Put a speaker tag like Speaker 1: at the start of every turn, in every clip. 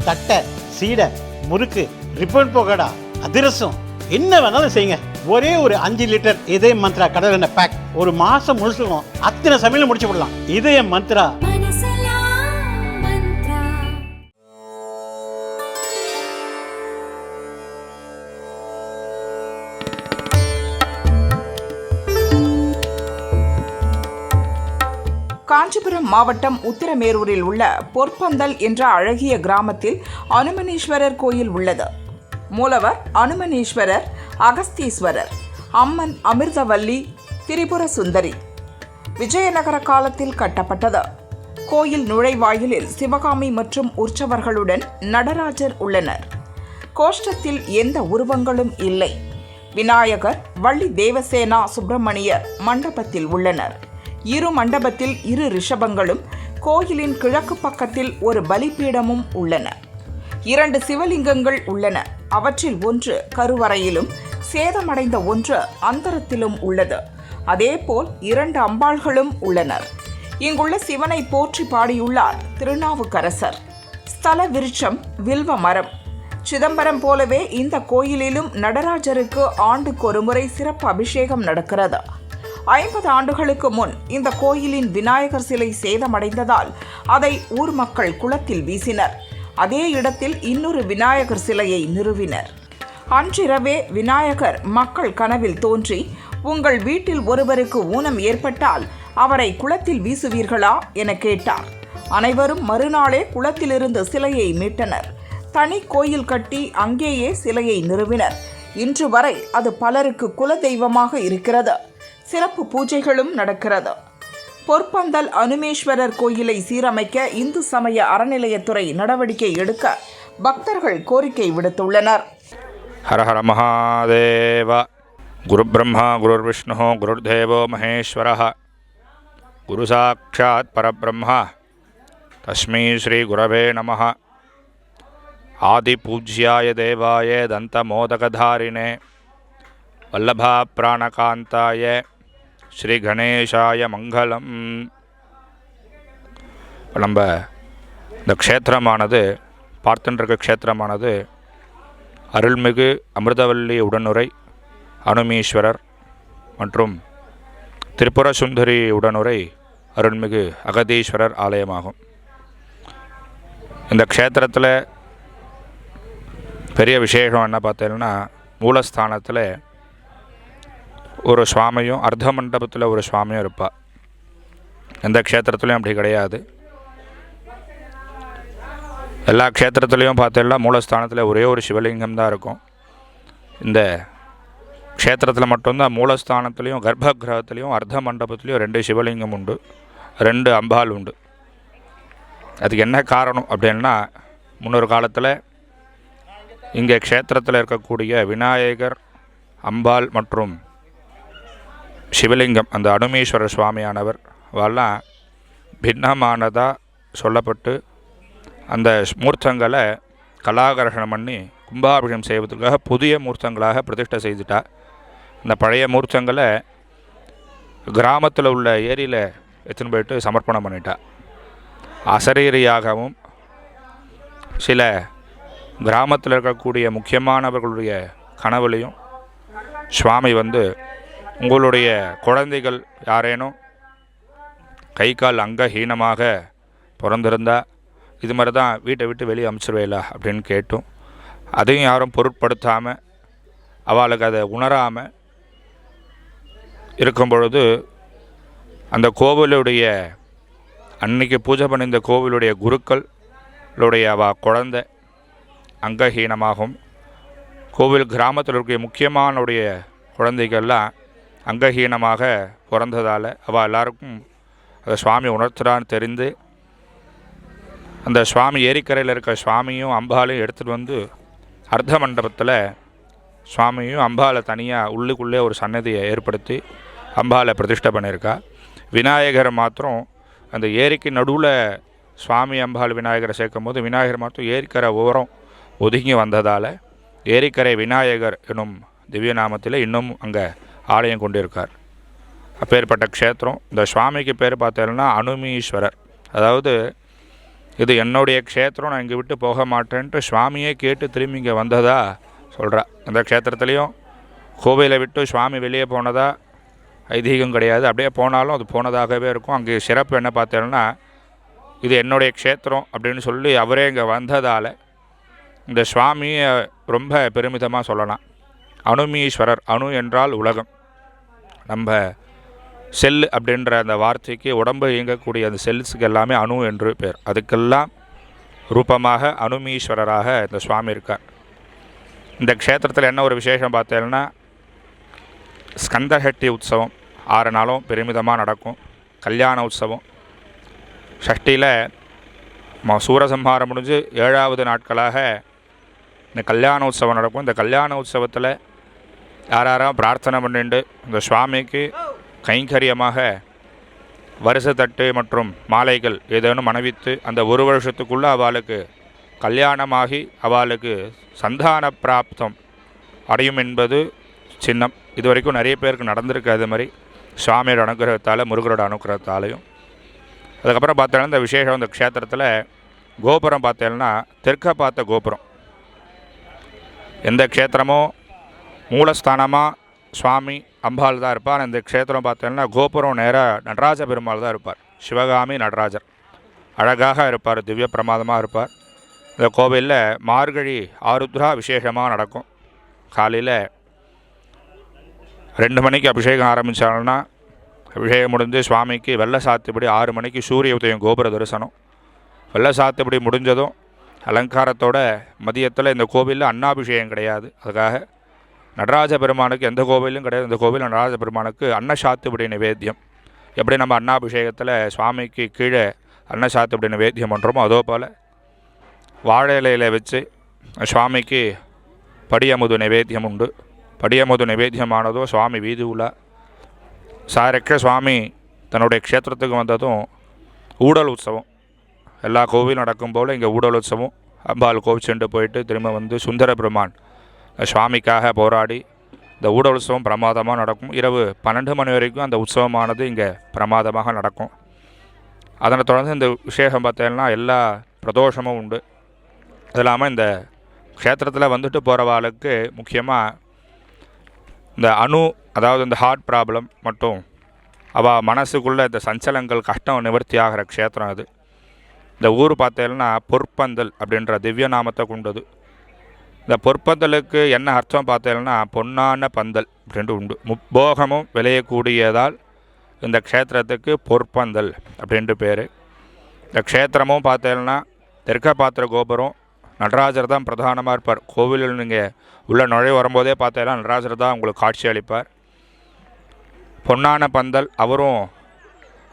Speaker 1: தட்டை, சீடை, முறுக்கு, ரிப்பன் பக்கோடா, அதிரசம், என்ன வேணாலும் செய்யுங்க. ஒரே ஒரு 5 லிட்டர் இதய மந்த்ரா கடல் எண்ணெய் பேக் ஒரு மாசம் முழுசுக்கும் அத்தனை சமையல் முடிச்சு விடலாம். இதய மந்த்ரா.
Speaker 2: காஞ்சிபுரம் மாவட்டம் உத்திரமேரூரில் உள்ள பொற்பந்தல் என்ற அழகிய கிராமத்தில் அனுமனீஸ்வரர் கோயில் உள்ளது. மூலவர் அனுமனீஸ்வரர், அகஸ்தீஸ்வரர், அம்மன் அமிர்தவல்லி, திரிபுர சுந்தரி. விஜயநகர காலத்தில் கட்டப்பட்டது. கோயில் நுழைவாயிலில் சிவகாமி மற்றும் உற்சவர்களுடன் நடராஜர் உள்ளனர். கோஷ்டத்தில் எந்த உருவங்களும் இல்லை. விநாயகர், வள்ளி தேவசேனா, சுப்பிரமணியர் மண்டபத்தில் உள்ளனர். இரு மண்டபத்தில் 2 ரிஷபங்களும் கோயிலின் கிழக்கு பக்கத்தில் ஒரு பலிபீடமும் உள்ளன. 2 சிவலிங்கங்கள் உள்ளன. அவற்றில் ஒன்று கருவறையிலும் சேதமடைந்த ஒன்று அந்தரத்திலும் உள்ளது. அதேபோல் 2 அம்பாள்களும் உள்ளனர். இங்குள்ள சிவனை போற்றி பாடியுள்ளார் திருநாவுக்கரசர். ஸ்தல விருட்சம் வில்வ மரம். சிதம்பரம் போலவே இந்த கோயிலிலும் நடராஜருக்கு ஆண்டுக்கு ஒரு முறை சிறப்பு அபிஷேகம் நடக்கிறது. 50 ஆண்டுகளுக்கு முன் இந்த கோயிலின் விநாயகர் சிலை சேதமடைந்ததால் அதை ஊர் மக்கள் குளத்தில் வீசினர். அதே இடத்தில் இன்னொரு விநாயகர் சிலையை நிறுவினர். அன்றிரவே விநாயகர் மக்கள் கனவில் தோன்றி, உங்கள் வீட்டில் ஒருவருக்கு ஊனம் ஏற்பட்டால் அவரை குளத்தில் வீசுவீர்களா என கேட்டார். அனைவரும் மறுநாளே குளத்திலிருந்து சிலையை மீட்டனர். தனி கோயில் கட்டி அங்கேயே சிலையை நிறுவினர். இன்று வரை அது பலருக்கு குல தெய்வமாக இருக்கிறது. சிறப்பு பூஜைகளும் நடக்கிறது. பொற்பந்தல் அனுமேஸ்வரர் கோயிலை சீரமைக்க இந்து சமய அறநிலையத்துறை நடவடிக்கை எடுக்க பக்தர்கள் கோரிக்கை விடுத்துள்ளனர்.
Speaker 3: ஹரஹர மகாதேவ. குரு பிரம்மா குருர் விஷ்ணு குருர்தேவோ மகேஸ்வர. குரு சாட்சாத் பரபிரம்மா தஸ்மை ஸ்ரீ குரவே நமः. ஆதி பூஜ்யாய தேவாய தந்த மோதகதாரிணே வல்லபா பிராணகாந்தாய ஸ்ரீ கணேசாய மங்களம். இப்போ நம்ம இந்த க்ஷேத்திரமானது பார்த்துருக்க க்ஷேத்திரமானது அருள்மிகு அமிர்தவல்லி உடனுரை அனுமீஸ்வரர் மற்றும் திரிபுர சுந்தரி உடனுரை அருள்மிகு அகதீஸ்வரர் ஆலயமாகும். இந்த க்ஷேத்திரத்தில் பெரிய விசேஷம் என்ன பார்த்தீங்கன்னா, மூலஸ்தானத்தில் ஒரு சுவாமியும் அர்த்த மண்டபத்தில் ஒரு சுவாமியும் இருப்பாள். எந்த க்ஷேத்திரத்துலையும் அப்படி கிடையாது. எல்லா க்ஷேத்திரத்துலேயும் பார்த்தீங்கன்னா மூலஸ்தானத்தில் ஒரே ஒரு சிவலிங்கம் தான் இருக்கும். இந்த க்ஷேத்திரத்தில் மட்டும்தான் மூலஸ்தானத்துலேயும் கர்ப்ப கிரகத்துலேயும் அர்த்த மண்டபத்துலேயும் 2 சிவலிங்கம் உண்டு, 2 அம்பாள் உண்டு. அதுக்கு என்ன காரணம் அப்படின்னா, முன்னொரு காலத்தில் இங்கே க்ஷேத்திரத்தில் இருக்கக்கூடிய விநாயகர், அம்பாள் மற்றும் சிவலிங்கம் அந்த அனுமீஸ்வரர் சுவாமியானவர் அவெல்லாம் பின்னமானதாக சொல்லப்பட்டு அந்த மூர்த்தங்களை கலாகர்ஷணம் பண்ணி கும்பாபிஷேகம் செய்வதற்காக புதிய மூர்த்தங்களாக பிரதிஷ்டை செய்துட்டா. அந்த பழைய மூர்த்தங்களை கிராமத்தில் உள்ள ஏரியில் எடுத்துன்னு போயிட்டு சமர்ப்பணம் பண்ணிட்டா. அசரீரியாகவும் சில கிராமத்தில் இருக்கக்கூடிய முக்கியமானவர்களுடைய கனவுலையும் சுவாமி வந்து, உங்களுடைய குழந்தைகள் யாரேனும் கை கால் அங்கஹீனமாக பிறந்திருந்தா இது மாதிரி தான் வீட்டை விட்டு வெளியே அனுப்பிச்சிருவேலா அப்படின்னு கேட்டும், அதையும் யாரும் பொருட்படுத்தாமல் அவளுக்கு அதை உணராமல் இருக்கும் பொழுது, அந்த கோவிலுடைய அன்னைக்கு பூஜை பண்ணியிருந்த கோவிலுடைய குருக்களுடைய குழந்தை அங்கஹீனமாகும். கோவில் கிராமத்தில் இருக்க முக்கியமானுடைய குழந்தைகள்லாம் அங்கஹீனமாக பிறந்ததால் அவள் எல்லாருக்கும் அதை சுவாமி உணர்த்துறான்னு தெரிந்து, அந்த சுவாமி ஏரிக்கரையில் இருக்க சுவாமியும் அம்பாலையும் எடுத்துகிட்டு வந்து அர்த்த மண்டபத்தில் சுவாமியும் அம்பாலை தனியாக உள்ளுக்குள்ளே ஒரு சன்னதியை ஏற்படுத்தி அம்பாலை பிரதிஷ்டை பண்ணியிருக்கா. விநாயகரை மாத்திரம் அந்த ஏரிக்கு நடுவில் சுவாமி அம்பாள் விநாயகரை சேர்க்கும் போது விநாயகர் மாத்திரம் ஏரிக்கரை ஓரம் ஒதுங்கி வந்ததால் ஏரிக்கரை விநாயகர் எனும் திவ்ய நாமத்தில் இன்னும் அங்கே ஆலயம் கொண்டிருக்கார். அப்பேற்பட்ட க்ஷேத்திரம். இந்த சுவாமிக்கு பேர் பார்த்தீங்கன்னா அனுமீஸ்வரர். அதாவது இது என்னுடைய க்ஷேத்திரம், நான் இங்கே விட்டு போக மாட்டேன்ட்டு சுவாமியே கேட்டு திரும்பி இங்கே வந்ததா சொல்கிறா. அந்த க்ஷேத்திரத்துலேயும் கோவிலை விட்டு சுவாமி வெளியே போனதா ஐதீகம் கிடையாது. அப்படியே போனாலும் அது போனதாகவே இருக்கும். அங்கே சிறப்பு என்ன பார்த்தேன்னா, இது என்னுடைய க்ஷேத்திரம் அப்படின்னு சொல்லி அவரே இங்கே வந்ததால் இந்த சுவாமியை ரொம்ப பெருமிதமாக சொல்லலாம். அனுமீஸ்வரர், அணு என்றால் உலகம். நம்ம செல் அப்படின்ற அந்த வார்த்தைக்கு உடம்பு இயங்கக்கூடிய அந்த செல்ஸுக்கு எல்லாமே அணு என்று பேர். அதுக்கெல்லாம் ரூபமாக அனுமீஸ்வரராக இந்த சுவாமி இருக்கார். இந்த க்ஷேத்திரத்தில் என்ன ஒரு விசேஷம் பார்த்தேன்னா, ஸ்கந்தஹட்டி உற்சவம் 6 நாளும் பெருமிதமாக நடக்கும். கல்யாண உற்சவம் ஷஷ்டியில் சூரசம்ஹாரம் முடிஞ்சு 7வது நாட்களாக இந்த கல்யாண உற்சவம் நடக்கும். இந்த கல்யாண உற்சவத்தில் யாராரும் பிரார்த்தனை பண்ணிட்டு இந்த சுவாமிக்கு கைங்கரியமாக வருஷத்தட்டு மற்றும் மாலைகள் ஏதேனும் அணிவித்து அந்த ஒரு வருஷத்துக்குள்ளே அவளுக்கு கல்யாணமாகி அவளுக்கு சந்தான பிராப்தம் அடையும் என்பது சின்னம். இது வரைக்கும் நிறைய பேருக்கு நடந்திருக்கு. அது மாதிரி சுவாமியோட அனுகிரகத்தால், முருகரோட அனுகிரகத்தாலையும். அதுக்கப்புறம் பார்த்தோன்னா இந்த விசேஷம், இந்த க்ஷேத்திரத்தில் கோபுரம் பார்த்தேன்னா தெற்க பார்த்த கோபுரம். எந்த க்ஷேத்திரமோ மூலஸ்தானமாக சுவாமி அம்பாள் தான் இருப்பார். இந்த க்ஷேத்திரம் பார்த்தேன்னா கோபுரம் நேராக நடராஜ பெருமாள் தான் இருப்பார். சிவகாமி நடராஜர் அழகாக இருப்பார், திவ்ய பிரமாதமாக இருப்பார். இந்த கோவிலில் மார்கழி ஆருத்ரா விசேஷமாக நடக்கும். காலையில் 2 மணிக்கு அபிஷேகம் ஆரம்பித்தாங்கன்னா அபிஷேகம் முடிஞ்சு சுவாமிக்கு வெள்ளை சாத்துப்படி 6 மணிக்கு சூரிய உதயம் கோபுர தரிசனம். வெள்ளை சாத்துப்படி முடிஞ்சதும் அலங்காரத்தோட மதியத்தில் இந்த கோவிலில் அன்னாபிஷேகம் கிடையாது. அதுக்காக நடராஜ பெருமானுக்கு எந்த கோவிலும் கிடையாது. இந்த கோவில் நடராஜ பெருமானுக்கு அன்னசாத்துப்படி நிவேத்தியம். எப்படி நம்ம அன்னாபிஷேகத்தில் சுவாமிக்கு கீழே அன்னசாத்துப்படி நிவேத்தியம் பண்ணுறோமோ அதோ போல் வாழை இலையில் வச்சு சுவாமிக்கு படியமுது நிவேத்தியம் உண்டு. படியமுது நிவேத்தியமானதோ சுவாமி வீதி உலா சாரக்க சுவாமி தன்னுடைய க்ஷேத்திரத்துக்கு வந்ததும் ஊடல் உற்சவம். எல்லா கோவிலும் நடக்கும் போல் இங்கே ஊடல் உற்சவம். அம்பாள் கோவிச்சுண்டு போயிட்டு திரும்ப வந்து சுந்தர பெருமான் சுவாமிக்காக போராடி இந்த ஊடல் உற்சவம் பிரமாதமாக நடக்கும். இரவு 12 மணி வரைக்கும் அந்த உற்சவமானது இங்கே பிரமாதமாக நடக்கும். அதனை தொடர்ந்து இந்த விசேஷம் பார்த்தீங்கன்னா எல்லா பிரதோஷமும் உண்டு. அது இல்லாமல் இந்த க்ஷேத்திரத்தில் வந்துட்டு போகிறவாளுக்கு முக்கியமாக இந்த அணு, அதாவது இந்த ஹார்ட் ப்ராப்ளம் மற்றும் அவள் மனசுக்குள்ளே இந்த சஞ்சலங்கள் கஷ்டம் நிவர்த்தி ஆகிற க்ஷேத்திரம் அது. இந்த ஊர் பார்த்தீங்கன்னா பொற்பந்தல் அப்படின்ற திவ்ய நாமத்தை கொண்டது. இந்த பொற்பந்தலுக்கு என்ன அர்த்தம் பார்த்தீங்கன்னா பொன்னான பந்தல் அப்படின்ட்டு உண்டு. முப்போகமும் விளையக்கூடியதால் இந்த க்ஷேத்திரத்துக்கு பொற்பந்தல் அப்படின்ட்டு பேர். இந்த க்ஷேத்திரமும் பார்த்தீங்கன்னா தெற்க பாத்திர கோபுரம் நடராஜர் தான் பிரதானமாக இருப்பார். கோவிலில் நீங்கள் உள்ள நுழைய வரும்போதே பார்த்தீங்கன்னா நடராஜர் தான் உங்களுக்கு காட்சி அளிப்பார். பொன்னான பந்தல் அவரும்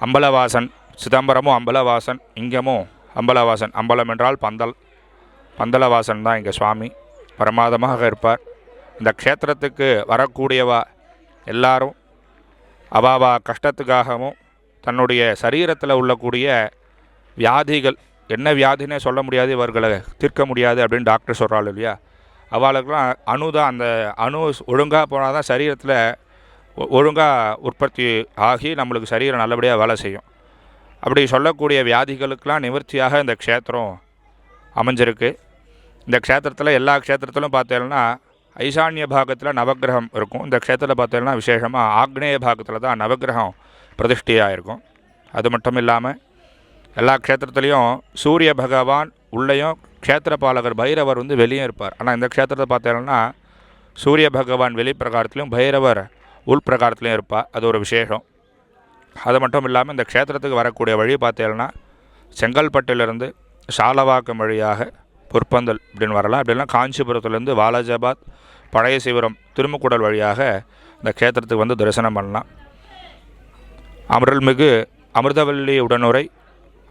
Speaker 3: அம்பலவாசன். சிதம்பரமும் அம்பலவாசன், இங்கமும் அம்பலவாசன். அம்பலம் என்றால் பந்தல், பந்தலவாசன் தான் இங்கே சுவாமி பிரமாதமாக இருப்பார். இந்த க்ஷேத்திரத்துக்கு வரக்கூடியவா எல்லாரும் அவாவா கஷ்டத்துக்காகவும் தன்னுடைய சரீரத்தில் உள்ளக்கூடிய வியாதிகள், என்ன வியாதினே சொல்ல முடியாது, இவர்களை தீர்க்க முடியாது அப்படின்னு டாக்டர் சொல்கிறாள் இல்லையா, அவளுக்கெல்லாம் அணு தான். அந்த அணு ஒழுங்காக போனால் தான் சரீரத்தில் ஒழுங்காக உற்பத்தி ஆகி நம்மளுக்கு சரீரம் நல்லபடியாக வேலை செய்யும். அப்படி சொல்லக்கூடிய வியாதிகளுக்கெல்லாம் நிவர்த்தியாக இந்த க்ஷேத்திரம் அமைஞ்சிருக்கு. இந்த க்ஷேத்திரத்தில் எல்லா க்ஷேத்திரத்திலும் பார்த்தீங்கன்னா ஈசான்ய பாகத்தில் நவக்கிரகம் இருக்கும். இந்த க்ஷேத்திரத்தில் பார்த்தீங்கன்னா விசேஷமாக ஆக்னேய பாகத்தில் தான் நவக்கிரகம் பிரதிஷ்டையாக இருக்கும். அது மட்டும் இல்லாமல் எல்லா க்ஷேத்திரத்துலேயும் சூரிய பகவான் உள்ளேயும் க்ஷேத்திரபாலகர் பைரவர் வந்து வெளியே இருப்பார். ஆனால் இந்த க்ஷேத்திரத்தை பார்த்தீங்கன்னா சூரிய பகவான் வெளி பிரகாரத்துலையும் பைரவர் உள் பிரகாரத்துலையும் இருப்பார். அது ஒரு விசேஷம். அது மட்டும் இல்லாமல் இந்த க்ஷேத்திரத்துக்கு வரக்கூடிய வழி பார்த்தீங்கன்னா செங்கல்பட்டிலிருந்து சாலவாக்கம் வழியாக பொற்பந்தல் அப்படின்னு வரலாம். அப்படின்னா காஞ்சிபுரத்துலேருந்து வாலாஜாபாத், பழைய சிவரம், திருமுக்கூடல் வழியாக இந்த க்ஷேத்திரத்துக்கு வந்து தரிசனம் பண்ணலாம். அருள்மிகு அமிர்தவல்லி உடனுரை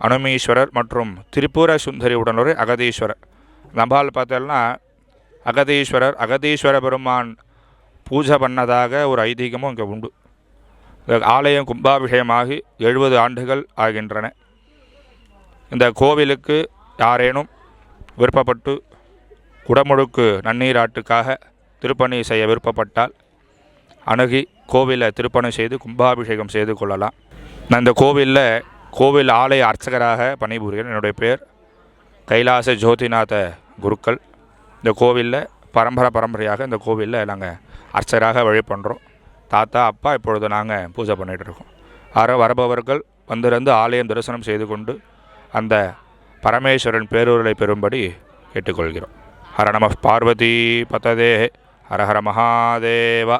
Speaker 3: அனுமீஸ்வரர் மற்றும் திரிபுர சுந்தரி உடனுரை அகதீஸ்வரர். நம்பால் பார்த்தோம்னா அகதீஸ்வர பெருமான் பூஜை பண்ணதாக ஒரு ஐதீகமும் இங்கே உண்டு. இந்த ஆலயம் கும்பாபிஷேகமாகி 70 ஆண்டுகள் ஆகின்றன. இந்த கோவிலுக்கு யாரேனும் விருப்பப்பட்டு குடமுழுக்கு நன்னீராட்டுக்காக திருப்பணி செய்ய விருப்பப்பட்டால் அணுகி கோவிலை திருப்பணி செய்து கும்பாபிஷேகம் செய்து கொள்ளலாம். நான் இந்த கோவில் ஆலய அர்ச்சகராக பணிபுரிகிறேன். என்னுடைய பேர் கைலாச ஜோதிநாத குருக்கள் இந்த கோவிலில் பரம்பரையாக இந்த கோவிலில் நாங்கள் அர்ச்சகராக வழிபடுறோம். தாத்தா அப்பா இப்பொழுது நாங்கள் பூஜை பண்ணிகிட்ருக்கோம். வரபவர்கள் வந்திருந்து ஆலயம் தரிசனம் செய்து கொண்டு அந்த பரமேஸ்வரன் பேரூரலை பெறும்படி கேட்டுக்கொள்கிறோம். ஹர நம பார்வதி பததே ஹர ஹர மகாதேவா.